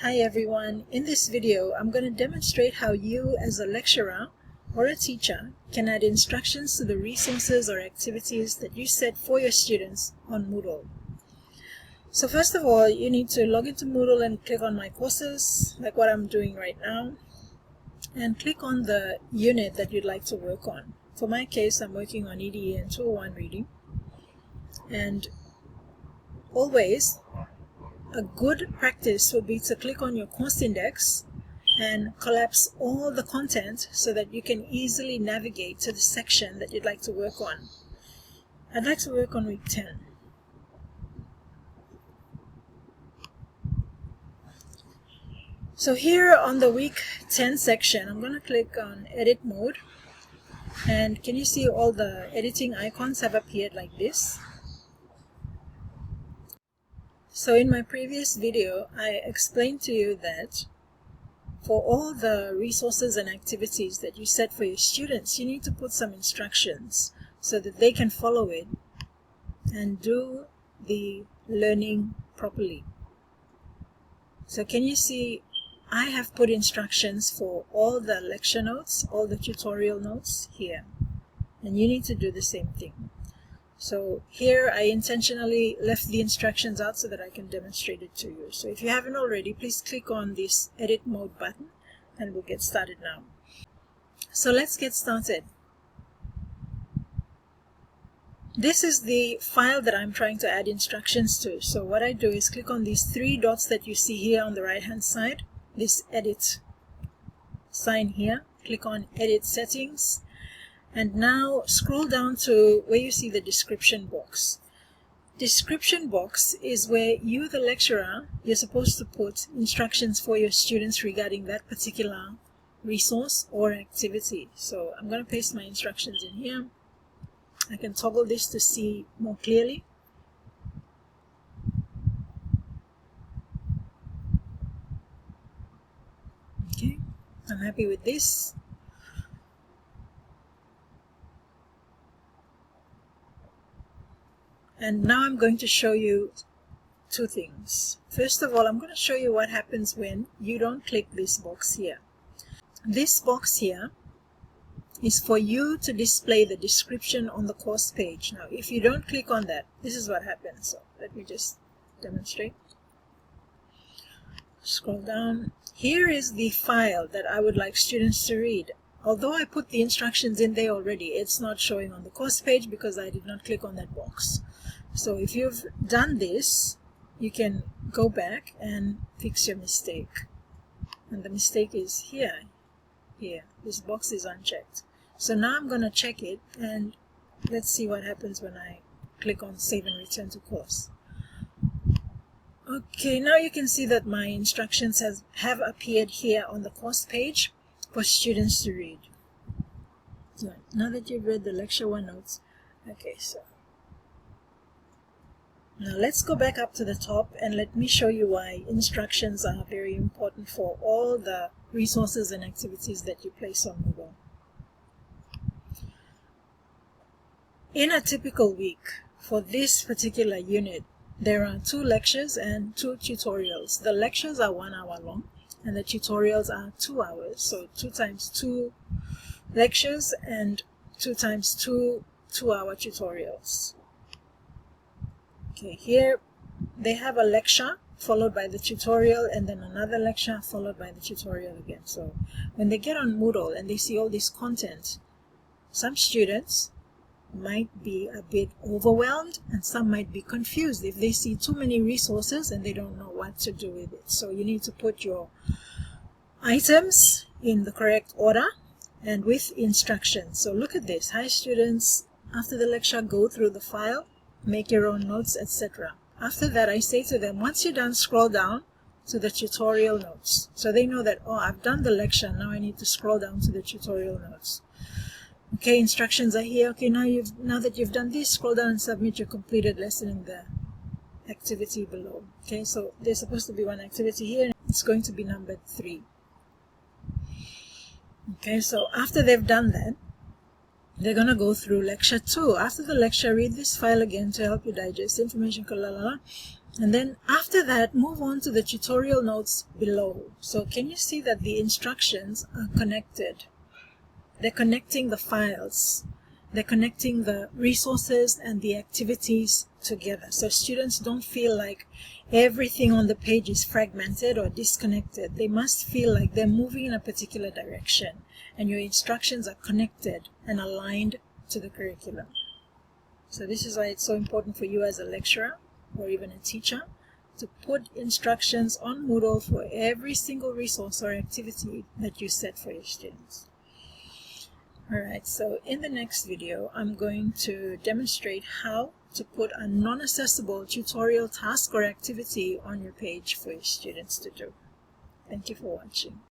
Hi everyone, in this video I'm going to demonstrate how you as a lecturer or a teacher can add instructions to the resources or activities that you set for your students on Moodle. So first of all, you need to log into Moodle and click on My Courses, like what I'm doing right now, and click on the unit that you'd like to work on. For my case, I'm working on EDN 201 reading, and always a good practice would be to click on your course index and collapse all the content so that you can easily navigate to the section that you'd like to work on. I'd like to work on week 10. So here on the week 10 section, I'm going to click on edit mode, and can you see all the editing icons have appeared like this? So in my previous video, I explained to you that for all the resources and activities that you set for your students, you need to put some instructions so that they can follow it and do the learning properly. So can you see I have put instructions for all the lecture notes, all the tutorial notes here, and you need to do the same thing. So here I intentionally left the instructions out so that I can demonstrate it to you. So if you haven't already, please click on this edit mode button and we'll get started now. So let's get started. This is the file that I'm trying to add instructions to. So what I do is click on these three dots that you see here on the right hand side, this edit sign here, click on edit settings. And now scroll down to where you see the description box. Description box is where you, the lecturer, you're supposed to put instructions for your students regarding that particular resource or activity. So I'm going to paste my instructions in here. I can toggle this to see more clearly. Okay, I'm happy with this. And now I'm going to show you two things. First of all, I'm going to show you what happens when you don't click this box here. This box here is for you to display the description on the course page. Now, if you don't click on that, this is what happens. So let me just demonstrate. Scroll down. Here is the file that I would like students to read. Although I put the instructions in there already, it's not showing on the course page because I did not click on that box. So if you've done this, you can go back and fix your mistake. And the mistake is here. This box is unchecked. So now I'm going to check it, and let's see what happens when I click on Save and Return to Course. Okay, now you can see that my instructions have appeared here on the course page for students to read. So now that you've read the lecture 1 notes, okay, so now let's go back up to the top and let me show you why instructions are very important for all the resources and activities that you place on Moodle. In a typical week for this particular unit, there are 2 lectures and 2 tutorials. The lectures are 1 hour long and the tutorials are 2 hours. So 2 times 2 lectures and 2 times 2 2-hour tutorials. Okay, here they have a lecture followed by the tutorial and then another lecture followed by the tutorial again. So when they get on Moodle and they see all this content, some students might be a bit overwhelmed and some might be confused if they see too many resources and they don't know what to do with it. So you need to put your items in the correct order and with instructions. So look at this. Hi students, after the lecture, go through the file, make your own notes, etc. After that, I say to them, once you're done, scroll down to the tutorial notes. So they know that, oh, I've done the lecture, now I need to scroll down to the tutorial notes. Okay, instructions are here. Okay, now that you've done this, scroll down and submit your completed lesson in the activity below. Okay, so there's supposed to be 1 activity here. It's going to be numbered 3. Okay, so after they've done that, they're going to go through lecture 2. After the lecture, read this file again to help you digest information, And then after that, move on to the tutorial notes below. So can you see that the instructions are connected? They're connecting the files. They're connecting the resources and the activities together. So students don't feel like everything on the page is fragmented or disconnected. They must feel like they're moving in a particular direction, and your instructions are connected and aligned to the curriculum. So this is why it's so important for you as a lecturer or even a teacher to put instructions on Moodle for every single resource or activity that you set for your students. Alright, so in the next video, I'm going to demonstrate how to put a non-accessible tutorial task or activity on your page for your students to do. Thank you for watching.